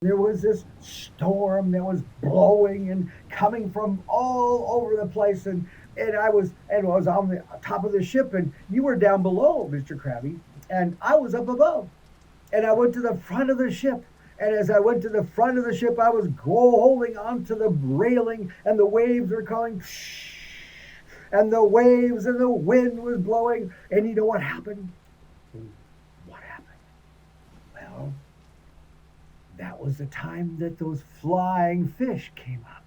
There was this storm that was blowing and coming from all over the place, and I was on the top of the ship, and you were down below, Mr. Krabby, and I was up above, and I went to the front of the ship. And as I went to the front of the ship, I was holding onto the railing, and the waves were coming, and the waves and the wind was blowing. And you know what happened? What happened? Well, that was the time that those flying fish came up.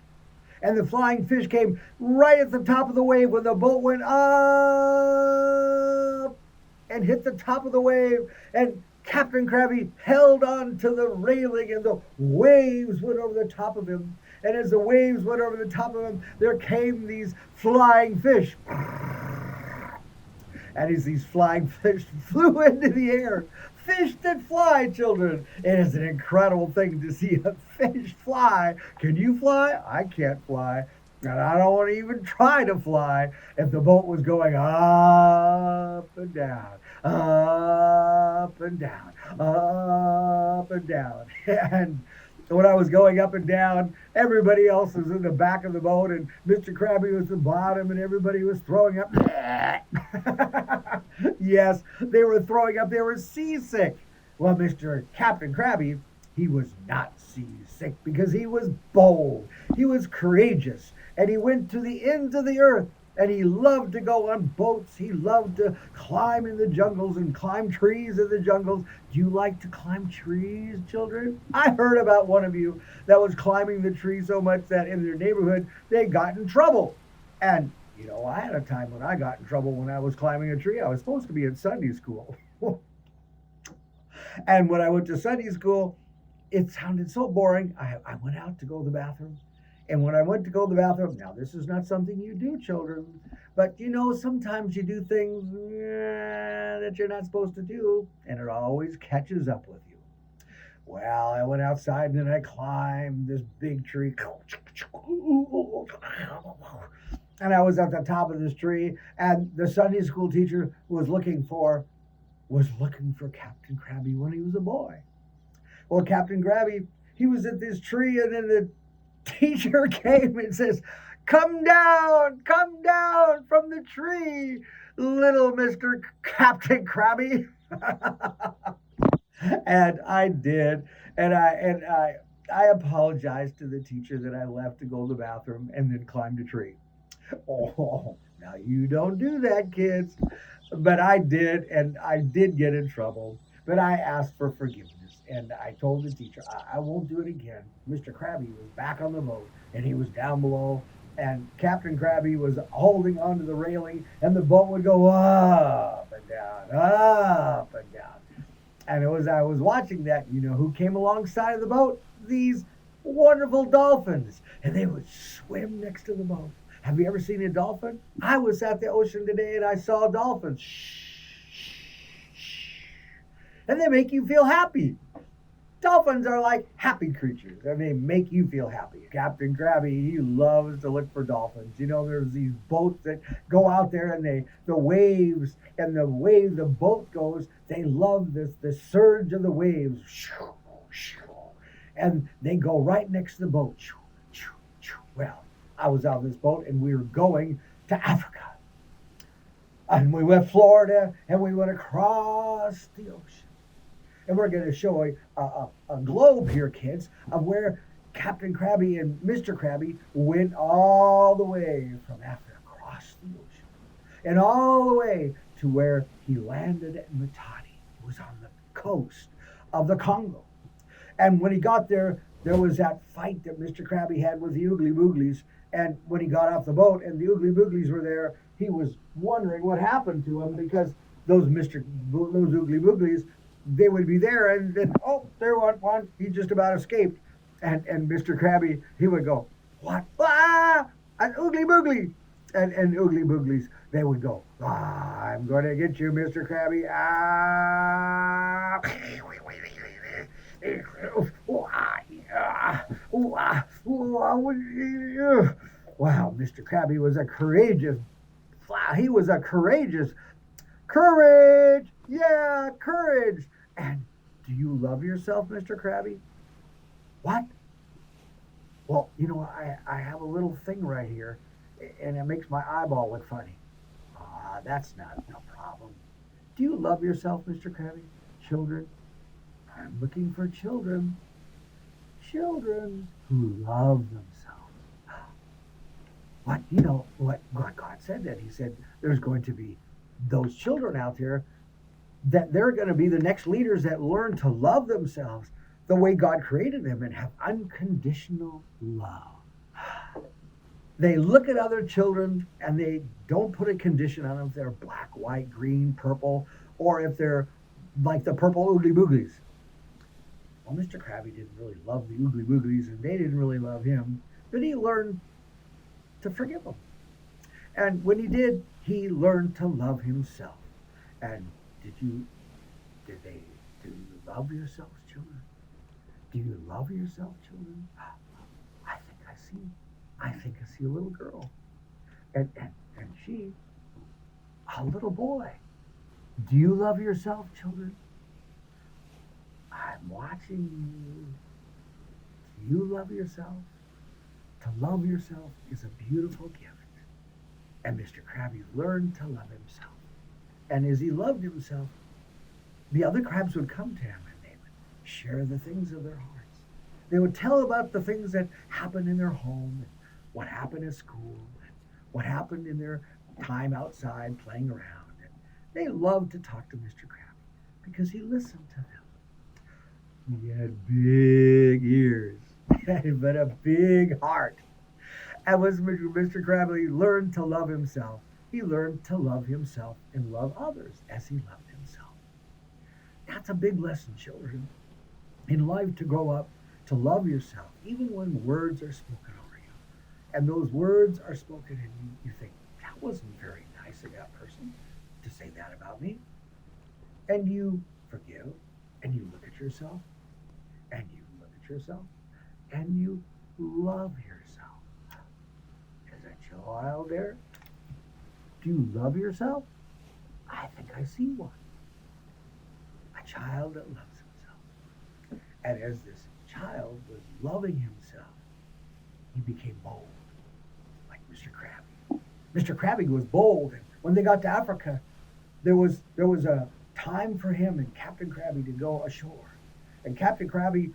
And the flying fish came right at the top of the wave when the boat went up and hit the top of the wave. And Captain Crabby held on to the railing, and the waves went over the top of him. And as the waves went over the top of him, there came these flying fish. And as these flying fish flew into the air, fish that fly, children. It is an incredible thing to see a fish fly. Can you fly? I can't fly. And I don't want to even try to fly if the boat was going up and down, up and down, up and down. And when I was going up and down, everybody else was in the back of the boat, and Mr. Krabby was at the bottom, and everybody was throwing up. Yes, they were throwing up. They were seasick. Well, Mr. Captain Krabby, he was not seasick because he was bold. He was courageous, and he went to the ends of the earth. And he loved to go on boats. He loved to climb in the jungles and climb trees in the jungles. Do you like to climb trees, children? I heard about one of you that was climbing the tree so much that in their neighborhood they got in trouble. And, I had a time when I got in trouble when I was climbing a tree. I was supposed to be in Sunday school. And when I went to Sunday school, it sounded so boring. I went out to go to the bathroom. And when I went to go to the bathroom, now this is not something you do, children, but sometimes you do things that you're not supposed to do, and it always catches up with you. Well, I went outside and then I climbed this big tree. And I was at the top of this tree, and the Sunday school teacher was looking for Captain Krabby when he was a boy. Well, Captain Krabby, he was at this tree, and then the teacher came and says, come down from the tree, little Mr. Captain Krabby. And I did. And I apologized to the teacher that I left to go to the bathroom and then climbed a tree. Oh, now you don't do that, kids. But I did, and I did get in trouble. But I asked for forgiveness, and I told the teacher, I won't do it again. Mr. Krabby was back on the boat, and he was down below, and Captain Krabby was holding onto the railing, and the boat would go up and down, up and down. And I was watching that, who came alongside of the boat? These wonderful dolphins, and they would swim next to the boat. Have you ever seen a dolphin? I was at the ocean today and I saw dolphins. And they make you feel happy. Dolphins are like happy creatures, and they make you feel happy. Captain Krabby, he loves to look for dolphins. There's these boats that go out there, and the waves, and the way the boat goes, they love the surge of the waves. And they go right next to the boat. Well, I was on this boat, and we were going to Africa. And we went Florida, and we went across the ocean. And we're going to show a globe here, kids, of where Captain Crabby and Mr. Krabby went all the way from Africa across the ocean and all the way to where he landed at Matadi. It was on the coast of the Congo. And when he got there, there was that fight that Mr. Krabby had with the Oogly Booglies. And when he got off the boat and the Oogly Booglies were there, he was wondering what happened to him because those Oogly Booglies, they would be there, and then, oh, there went one. He just about escaped. And Mr. Krabby, he would go, what? Ah, an Oogly Boogly. And Oogly Booglies, they would go, I'm going to get you, Mr. Krabby. Ah. Wow, Mr. Krabby was he was a courageous, courage, yeah, courage. And do you love yourself, Mr. Krabby? What? Well, I have a little thing right here, and it makes my eyeball look funny. Ah, that's not a problem. Do you love yourself, Mr. Krabby? Children? I'm looking for children. Children who love themselves. What? What God said that? He said there's going to be those children out there that they're going to be the next leaders that learn to love themselves the way God created them and have unconditional love. They look at other children and they don't put a condition on them if they're black, white, green, purple, or if they're like the purple oogly booglies. Well, Mr. Krabby didn't really love the oogly booglies and they didn't really love him, but he learned to forgive them. And when he did, he learned to love himself. And did you do you love yourselves, children? Do you love yourself, children? I think I see a little girl. And she, a little boy. Do you love yourself, children? I'm watching you. Do you love yourself? To love yourself is a beautiful gift. And Mr. Krabby learned to love himself. And as he loved himself, the other crabs would come to him and they would share the things of their hearts. They would tell about the things that happened in their home, and what happened at school, and what happened in their time outside playing around. And they loved to talk to Mr. Krabby because he listened to them. He had big ears, but a big heart. And when Mr. Krabby learned to love himself, he learned to love himself and love others as he loved himself. That's a big lesson, children. In life, to grow up, to love yourself, even when words are spoken over you. And those words are spoken and you think, that wasn't very nice of that person to say that about me. And you forgive, and you look at yourself, and you look at yourself, and you love yourself. Is a child there? Do you love yourself? I think I see one. A child that loves himself. And as this child was loving himself, he became bold, like Mr. Krabby. Mr. Krabby was bold, and when they got to Africa, there was a time for him and Captain Krabby to go ashore. And Captain Krabby,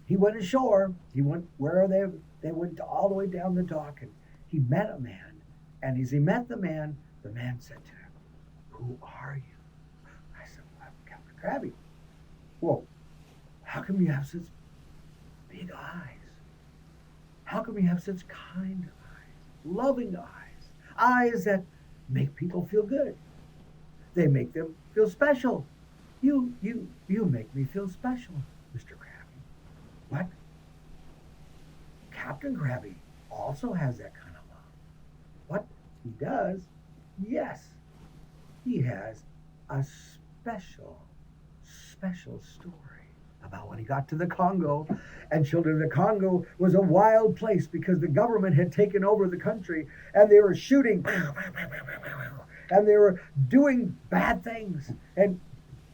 he went ashore. He went where they went all the way down the dock, and he met a man. And as he met the man said to him, "Who are you?" I said, "Well, I'm Captain Krabby." "Whoa, how come you have such big eyes? How come you have such kind eyes, loving eyes, eyes that make people feel good? They make them feel special. You make me feel special, Mr. Krabby." What? Captain Krabby also has that kind of love. What he does, yes, he has a special story about when he got to the Congo. And children, the Congo was a wild place because the government had taken over the country and they were shooting and they were doing bad things. And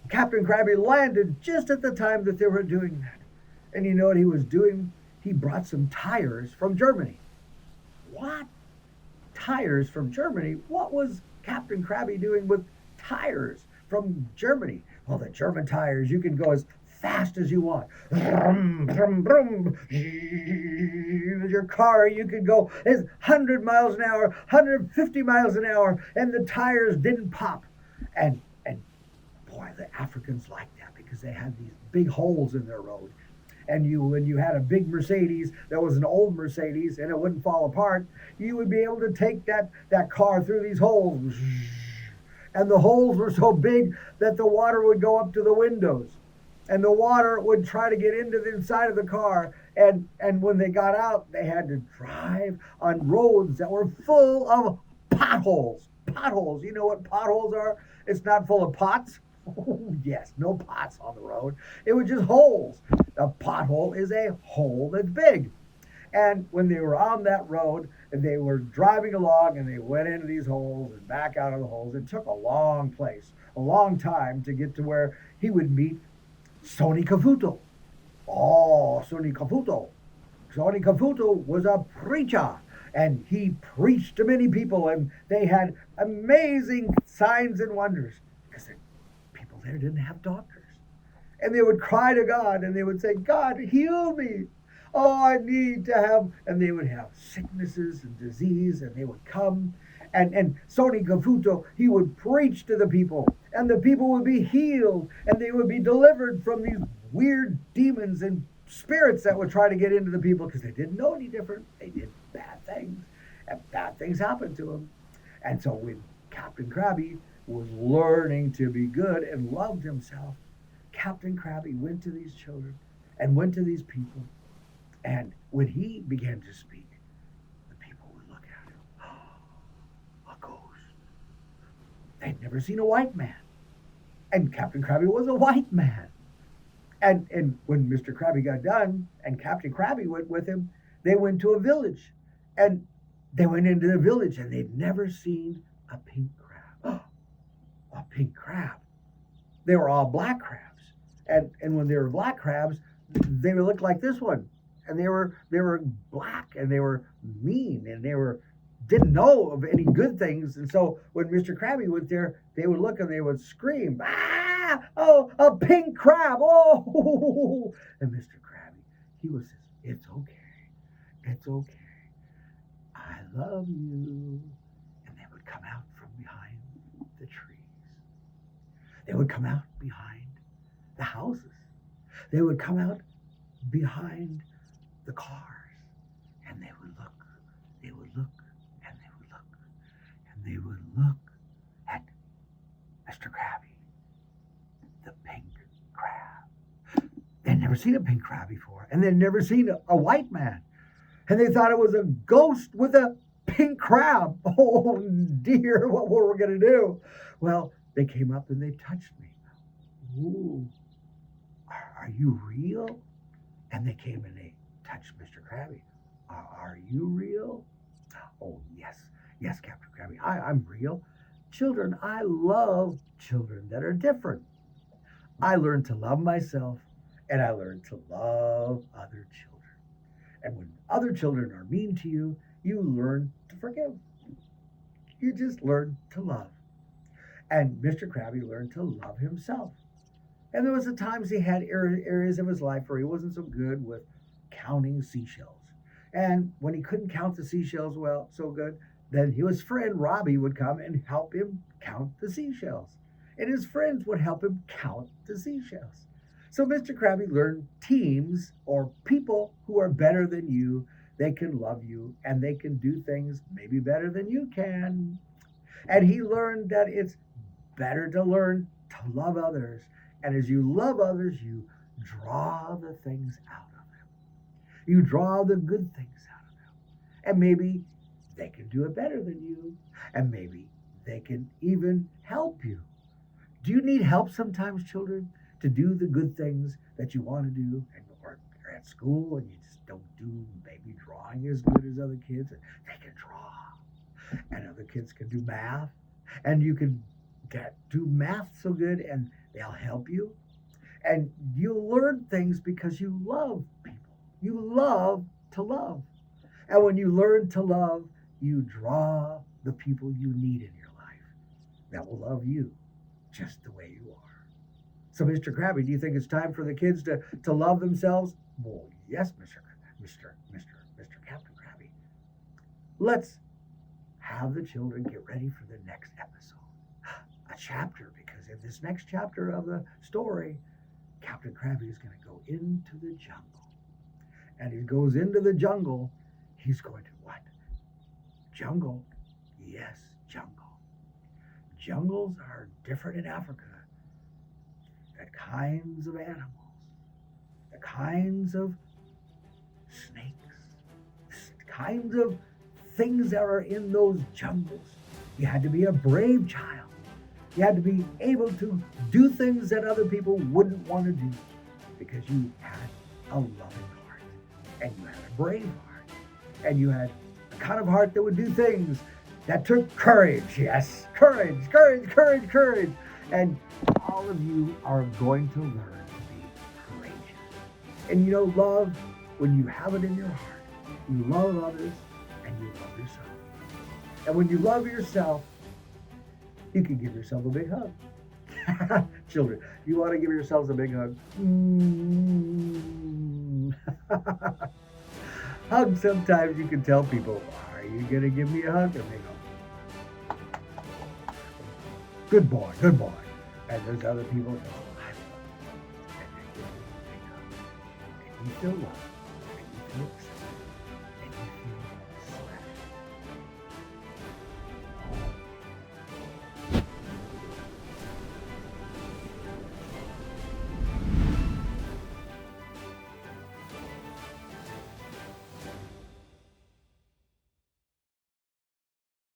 Captain Krabby landed just at the time that they were doing that. And you know what he was doing? He brought some tires from Germany. What? Tires from Germany? What was Captain Krabby doing with tires from Germany? Well, the German tires, you can go as fast as you want. Brum, brum, brum. Your car, you could go as 100 miles an hour, 150 miles an hour, and the tires didn't pop. And boy, the Africans liked that because they had these big holes in their road. And when you had a big Mercedes that was an old Mercedes and it wouldn't fall apart, you would be able to take that car through these holes. And the holes were so big that the water would go up to the windows. And the water would try to get into the inside of the car. And when they got out, they had to drive on roads that were full of potholes. Potholes. You know what potholes are? It's not full of pots. Oh, yes, no pots on the road. It was just holes. A pothole is a hole that's big. And when they were on that road, and they were driving along, and they went into these holes and back out of the holes, it took a long time to get to where he would meet Sonny Kavuto. Oh, Sonny Caputo. Sonny Caputo was a preacher, and he preached to many people, and they had amazing signs and wonders because the people there didn't have doctors. And they would cry to God, and they would say, God, heal me. Oh, I need to have, and they would have sicknesses and disease, and they would come. And Sonny Caputo, he would preach to the people, and the people would be healed, and they would be delivered from these weird demons and spirits that would try to get into the people because they didn't know any different. They did bad things, and bad things happened to them. And so when Captain Crabby was learning to be good and loved himself, Captain Crabby went to these children and went to these people. And when he began to speak, the people would look at him. Oh, a ghost. They'd never seen a white man. And Captain Crabby was a white man. And when Mr. Crabby got done and Captain Crabby went with him, they went to a village. And they went into the village and they'd never seen a pink crab. A pink crab. They were all black crabs. And when they were black crabs, they would look like this one. And they were black and they were mean and they didn't know of any good things. And so when Mr. Crabby went there, they would look and they would scream, ah, oh, a pink crab, oh. And Mr. Crabby, he was says, it's okay, it's okay. I love you. And they would come out from behind the trees. They would come out behind the houses. They would come out behind the cars, and they would look, and they would look, and they would look at Mr. Crabby, the pink crab. They'd never seen a pink crab before, and they'd never seen a white man, and they thought it was a ghost with a pink crab. Oh dear, what were we going to do? Well, they came up and they touched me. Ooh, are you real? And they came and they touched Mr. Crabby. Are you real? Oh, yes, Captain Crabby, I'm real. Children, I love children that are different. I learned to love myself, and I learned to love other children. And when other children are mean to you, you learn to forgive. You just learn to love. And Mr. Crabby learned to love himself. And there was the times he had areas of his life where he wasn't so good with counting seashells. And when he couldn't count the seashells so good, then his friend Robbie would come and help him count the seashells. And his friends would help him count the seashells. So Mr. Crabby learned teams or people who are better than you. They can love you and they can do things maybe better than you can. And he learned that it's better to learn to love others. And as you love others, you draw the things out of them. You draw the good things out of them. And maybe they can do it better than you. And maybe they can even help you. Do you need help sometimes, children, to do the good things that you want to do? Or you're at school and you just don't do maybe drawing as good as other kids. They can draw. And other kids can do math. And you can do math so good and they'll help you. And you'll learn things because you love people. You love to love. And when you learn to love, you draw the people you need in your life that will love you just the way you are. So, Mr. Crabby, do you think it's time for the kids to love themselves? Well, yes, Mr. Captain Crabby. Let's have the children get ready for the next episode. A chapter, because in this next chapter of the story, Captain Crabby is going to go into the jungle. And he goes into the jungle, he's going to what? Jungle. Yes, jungle. Jungles are different in Africa. The kinds of animals, the kinds of snakes, the kinds of things that are in those jungles. You had to be a brave child. You had to be able to do things that other people wouldn't want to do because you had a loving heart and you had a brave heart and you had a kind of heart that would do things that took courage. Yes, courage. And all of you are going to learn to be courageous. And you know, love, when you have it in your heart, you love others and you love yourself. And when you love yourself, you can give yourself a big hug. Children, you want to give yourselves a big hug? Mm. Hug, sometimes you can tell people, are you going to give me a hug? And they go, good boy, good boy. And there's other people that go, I love you. And they give you a big hug. And you feel love. And you feel accepted.